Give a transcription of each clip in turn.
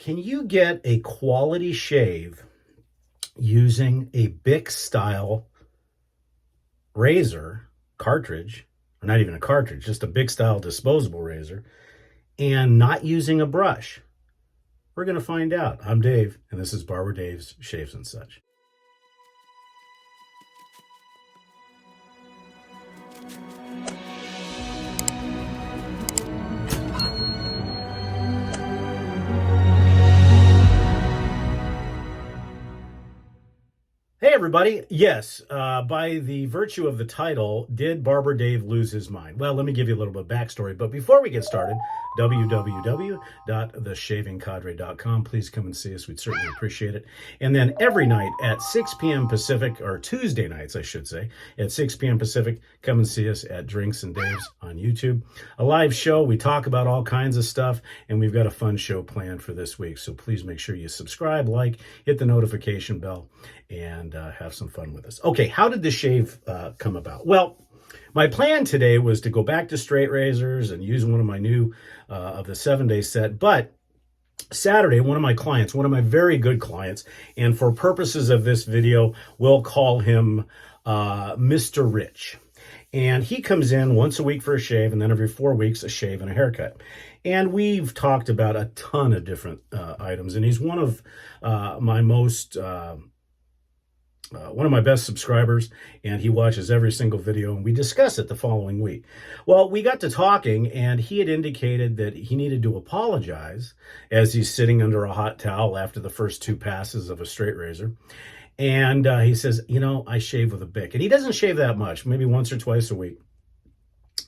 Can you get a quality shave using a Bic style razor cartridge, or not even a cartridge, just a Bic style disposable razor, and not using a brush? We're going to find out. I'm Dave, and this is Barber Dave's Shaves and Such. Hey everybody, yes, by the virtue of the title, did Barber Dave lose his mind? Well, let me give you a little bit of backstory, but before we get started, www.theshavingcadre.com. Please come and see us, we'd certainly appreciate it. And then every night at 6 p.m. Pacific, or Tuesday nights, I should say, at 6 p.m. Pacific, come and see us at Drinks and Dave's on YouTube. A live show, we talk about all kinds of stuff, and we've got a fun show planned for this week, so please make sure you subscribe, like, hit the notification bell, and have some fun with us. Okay, how did the shave come about? Well, my plan today was to go back to straight razors and use one of my new of the 7-day set, but Saturday, one of my clients, one of my very good clients, and for purposes of this video, we'll call him Mr. Rich. And he comes in once a week for a shave, and then every 4 weeks, a shave and a haircut. And we've talked about a ton of different items, and he's one of my most... one of my best subscribers, and he watches every single video, and we discuss it the following week. Well, we got to talking, and he had indicated that he needed to apologize as he's sitting under a hot towel after the first 2 passes of a straight razor. And he says, you know, I shave with a Bic. And he doesn't shave that much, maybe once or twice a week.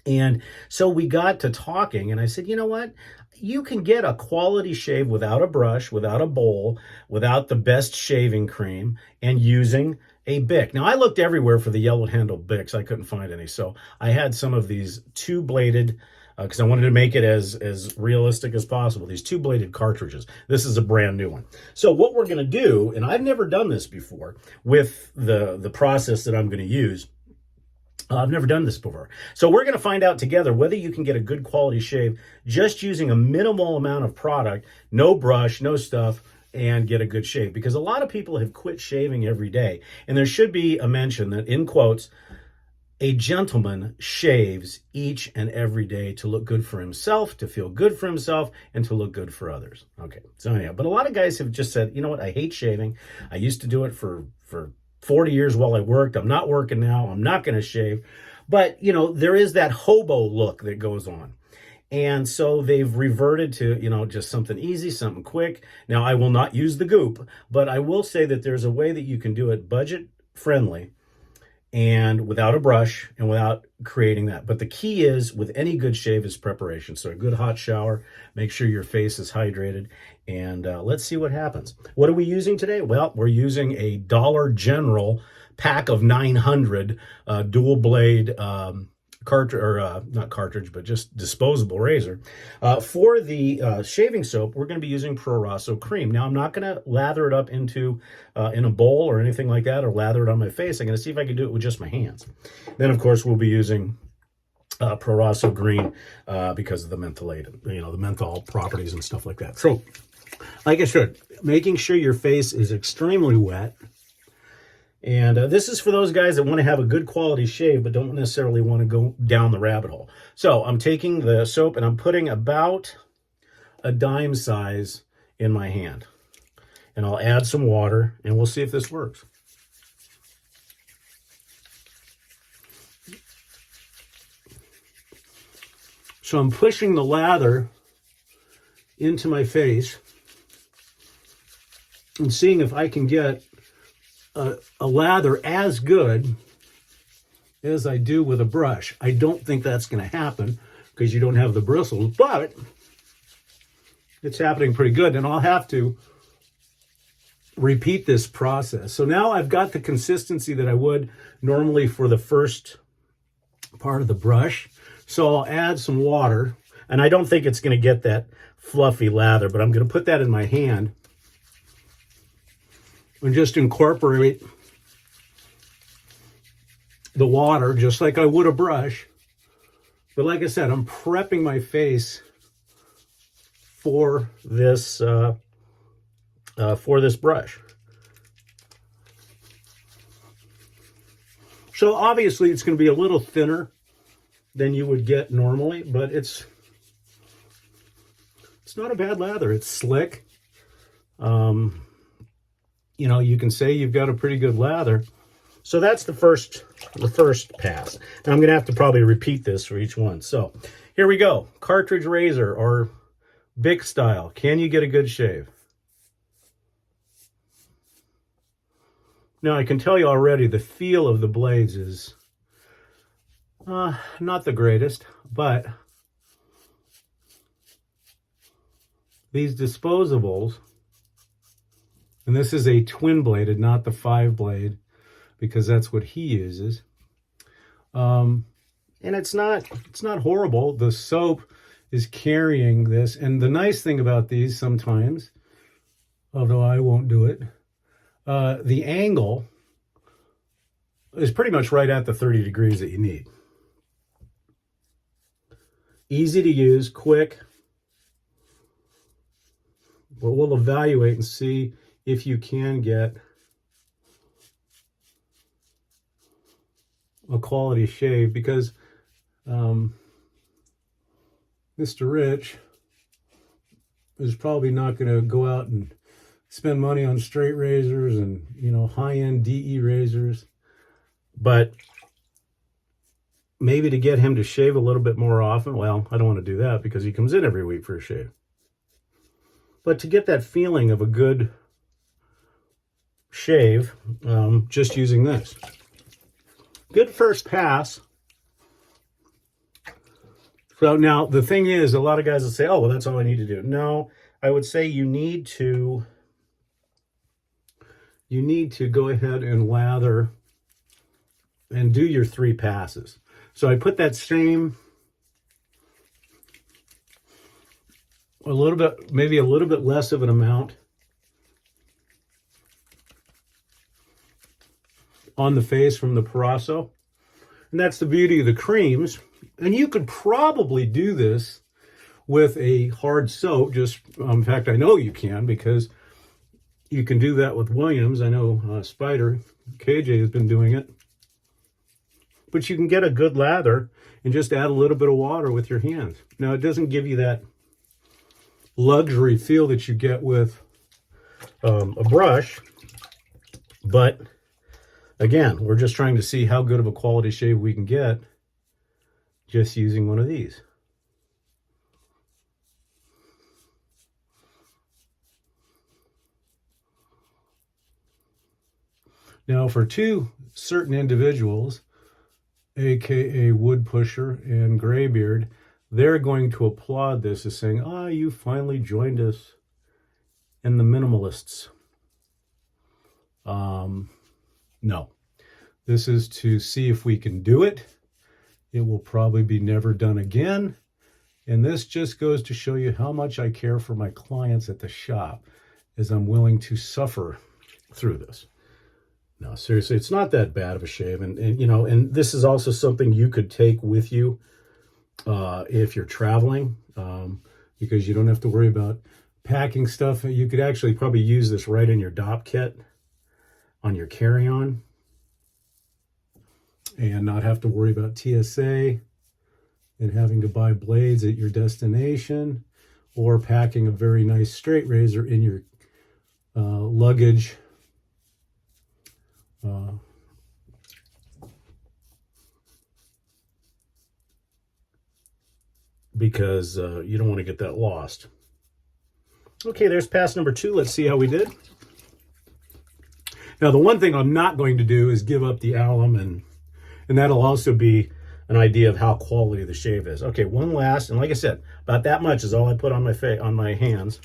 And so we got to talking, and I said, you know what? You can get a quality shave without a brush, without a bowl, without the best shaving cream, and using a Bic. Now, I looked everywhere for the yellow-handled Bics. I couldn't find any. So I had some of these 2-bladed, because I wanted to make it as realistic as possible, these 2-bladed cartridges. This is a brand new one. So what we're going to do, and I've never done this before with the process that I'm going to use, I've never done this before. So we're going to find out together whether you can get a good quality shave just using a minimal amount of product, no brush, no stuff, and get a good shave. Because a lot of people have quit shaving every day. And there should be a mention that, in quotes, a gentleman shaves each and every day to look good for himself, to feel good for himself, and to look good for others. Okay, so anyhow, but a lot of guys have just said, you know what, I hate shaving. I used to do it for 40 years while I worked. I'm not working now. I'm not going to shave. But, you know, there is that hobo look that goes on. And so they've reverted to, you know, just something easy, something quick. Now, I will not use the goop, but I will say that there's a way that you can do it budget friendly and without a brush and without creating that. But the key is, with any good shave, is preparation. So a good hot shower, make sure your face is hydrated, and let's see what happens. What are we using today? Well, we're using a Dollar General pack of 900 dual blade cartridge, or not cartridge, but just disposable razor. For the shaving soap, we're going to be using Pro Rosso cream. Now, I'm not going to lather it up into in a bowl or anything like that, or lather it on my face. I'm going to see if I can do it with just my hands. Then, of course, we'll be using Pro Rosso green because of the mentholated, you know, the menthol properties and stuff like that. So, like I said, making sure your face is extremely wet. And this is for those guys that want to have a good quality shave but don't necessarily want to go down the rabbit hole. So I'm taking the soap and I'm putting about a dime size in my hand. And I'll add some water and we'll see if this works. So I'm pushing the lather into my face and seeing if I can get a lather as good as I do with a brush. I don't think that's going to happen because you don't have the bristles, but it's happening pretty good. And I'll have to repeat this process. So now I've got the consistency that I would normally for the first part of the brush. So I'll add some water, and I don't think it's going to get that fluffy lather, but I'm going to put that in my hand and just incorporate the water just like I would a brush. But like I said, I'm prepping my face for this for this brush. So obviously it's going to be a little thinner than you would get normally, but it's not a bad lather. It's slick. You know, you can say you've got a pretty good lather. So that's the first pass. Now I'm going to have to probably repeat this for each one. So here we go. Cartridge razor or Bic style. Can you get a good shave? Now I can tell you already the feel of the blades is not the greatest, but these disposables, and this is a twin bladed, not the 5-blade, because that's what he uses. And it's not horrible. The soap is carrying this, and the nice thing about these sometimes, although I won't do it, the angle is pretty much right at the 30 degrees that you need. Easy to use, quick. But we'll evaluate and see if you can get a quality shave, because Mr. Rich is probably not going to go out and spend money on straight razors and, you know, high-end DE razors. But maybe to get him to shave a little bit more often, well, I don't want to do that because he comes in every week for a shave. But to get that feeling of a good shave, just using this. Good first pass. So now the thing is, a lot of guys will say, oh, well, that's all I need to do. No, I would say you need to go ahead and lather and do your 3 passes. So I put that same, a little bit, maybe a little bit less of an amount on the face from the Parasso. And that's the beauty of the creams. And you could probably do this with a hard soap. Just, in fact, I know you can, because you can do that with Williams. I know Spider, KJ, has been doing it. But you can get a good lather and just add a little bit of water with your hands. Now, it doesn't give you that luxury feel that you get with a brush, but again, we're just trying to see how good of a quality shave we can get just using one of these. Now, for 2 certain individuals, aka Wood Pusher and Graybeard, they're going to applaud this as saying, you finally joined us in the minimalists. No. This is to see if we can do it. It will probably be never done again. And this just goes to show you how much I care for my clients at the shop, as I'm willing to suffer through this. No, seriously, it's not that bad of a shave. And you know, and this is also something you could take with you if you're traveling, because you don't have to worry about packing stuff. You could actually probably use this right in your DOP kit on your carry-on and not have to worry about TSA and having to buy blades at your destination, or packing a very nice straight razor in your luggage. Because you don't want to get that lost. Okay, there's pass number 2. Let's see how we did. Now, the one thing I'm not going to do is give up the alum, and that'll also be an idea of how quality the shave is. Okay, one last, and like I said, about that much is all I put on my hands.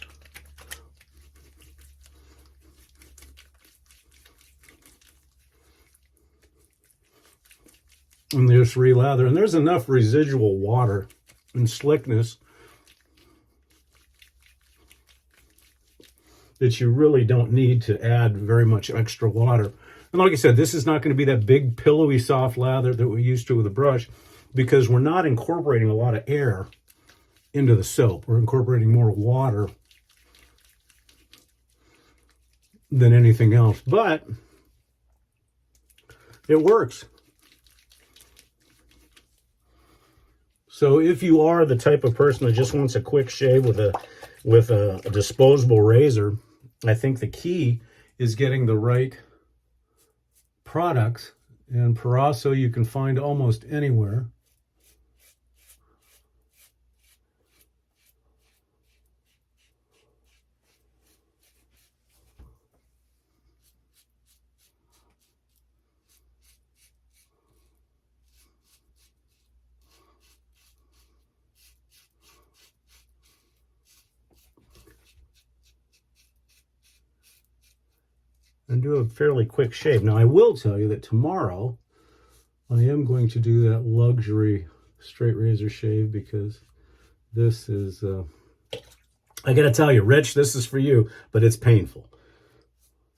And there's relather, and there's enough residual water and slickness that you really don't need to add very much extra water. And like I said, this is not going to be that big pillowy soft lather that we're used to with a brush, because we're not incorporating a lot of air into the soap. We're incorporating more water than anything else, but it works. So if you are the type of person that just wants a quick shave with a disposable razor, I think the key is getting the right products. And Proraso you can find almost anywhere. And do a fairly quick shave. Now, I will tell you that tomorrow I am going to do that luxury straight razor shave, because this is, I got to tell you, Rich, this is for you, but it's painful.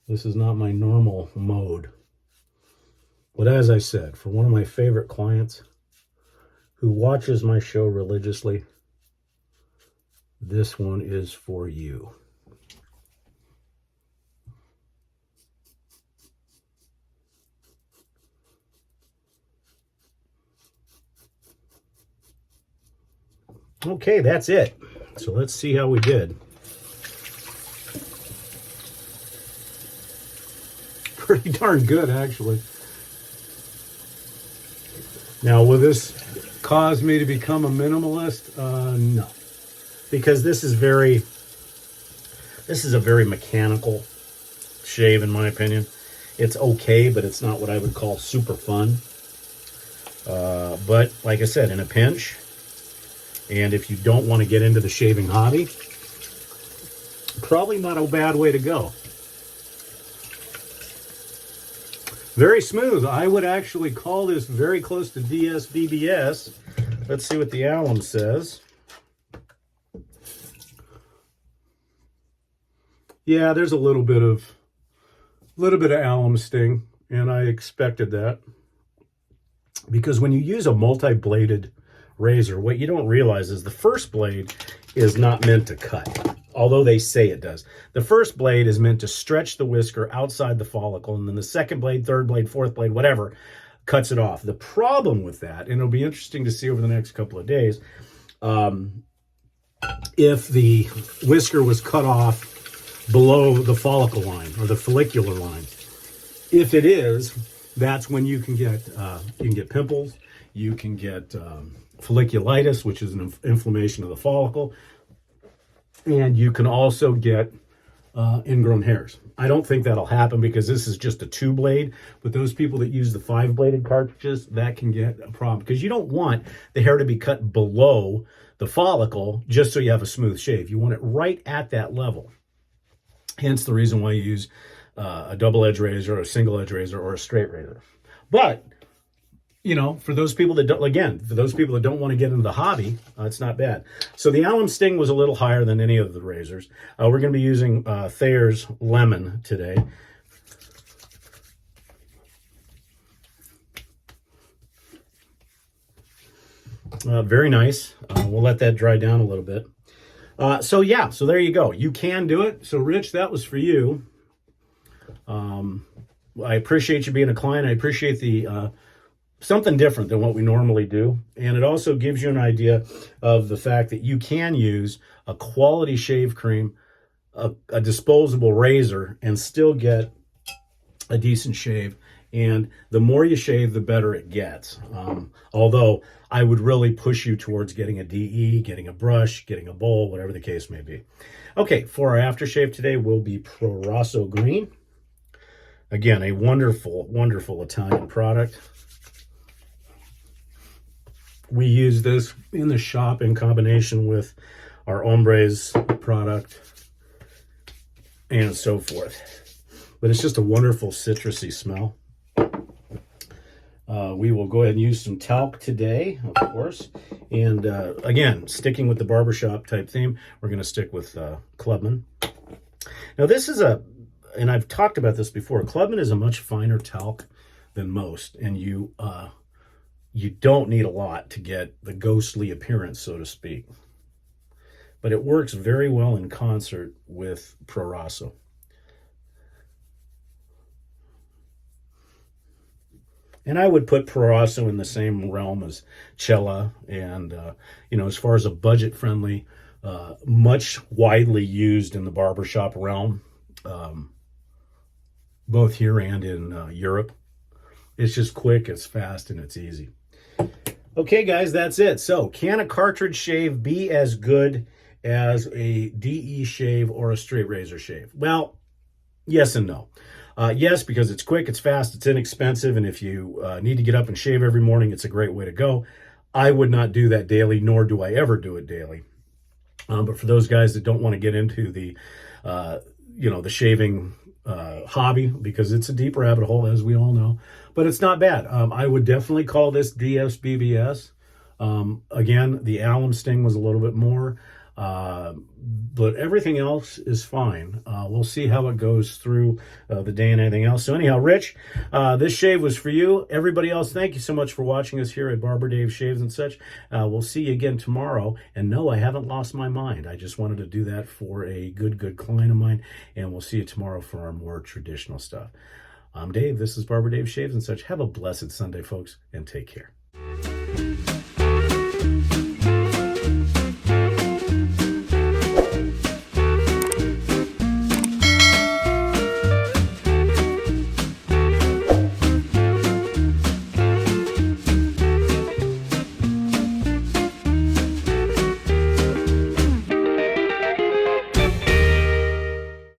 This is not my normal mode. But as I said, for one of my favorite clients who watches my show religiously, this one is for you. Okay, that's it. So let's see how we did. Pretty darn good, actually. Now, will this cause me to become a minimalist? No. Because this is a very mechanical shave, in my opinion. It's okay, but it's not what I would call super fun. But like I said, in a pinch, and if you don't want to get into the shaving hobby, probably not a bad way to go. Very smooth. I would actually call this very close to DSBBS. Let's see what the alum says. Yeah, there's a little bit of alum sting, and I expected that. Because when you use a multi-bladed razor, what you don't realize is the first blade is not meant to cut, although they say it does. The first blade is meant to stretch the whisker outside the follicle, and then the second blade, third blade, fourth blade, whatever, cuts it off. The problem with that, and it'll be interesting to see over the next couple of days, if the whisker was cut off below the follicle line or the follicular line. If it is, that's when you can get pimples, you can get folliculitis, which is an inflammation of the follicle, and you can also get ingrown hairs. I don't think that'll happen because this is just a 2-blade, but those people that use the 5-bladed cartridges, that can get a problem, because you don't want the hair to be cut below the follicle just so you have a smooth shave. You want it right at that level. Hence the reason why you use a double-edge razor, or a single-edge razor, or a straight razor. But you know, for those people that don't, again, for those people that don't want to get into the hobby, it's not bad. So the alum sting was a little higher than any of the razors. We're going to be using Thayer's Lemon today. Very nice. We'll let that dry down a little bit. So yeah, so there you go. You can do it. So Rich, that was for you. I appreciate you being a client. I appreciate the something different than what we normally do. And it also gives you an idea of the fact that you can use a quality shave cream, a disposable razor, and still get a decent shave. And the more you shave, the better it gets. Although I would really push you towards getting a DE, getting a brush, getting a bowl, whatever the case may be. Okay, for our aftershave today will be Proraso Green. Again, a wonderful, wonderful Italian product. We use this in the shop in combination with our Hombres product and so forth. But it's just a wonderful citrusy smell. We will go ahead and use some talc today, of course. And again, sticking with the barbershop type theme, we're going to stick with Clubman. Now this is and I've talked about this before, Clubman is a much finer talc than most. And you don't need a lot to get the ghostly appearance, so to speak. But it works very well in concert with Proraso. And I would put Perosso in the same realm as Cella. And, as far as a budget-friendly, much widely used in the barbershop realm, both here and in Europe. It's just quick, it's fast, and it's easy. Okay, guys, that's it. So, can a cartridge shave be as good as a DE shave or a straight razor shave? Well, yes and no. Yes, because it's quick, it's fast, it's inexpensive, and if you need to get up and shave every morning, it's a great way to go. I would not do that daily, nor do I ever do it daily. But for those guys that don't want to get into the, the shaving hobby, because it's a deep rabbit hole, as we all know, but it's not bad. I would definitely call this DSBBS. Again, the alum sting was a little bit more, but everything else is fine. We'll see how it goes through the day and anything else. So anyhow, Rich, this shave was for you. Everybody else, thank you so much for watching us here at Barber Dave Shaves and such. We'll see you again tomorrow. And no, I haven't lost my mind. I just wanted to do that for a good client of mine. And we'll see you tomorrow for our more traditional stuff. I'm Dave. This is Barber Dave Shaves and such. Have a blessed Sunday, folks, and take care.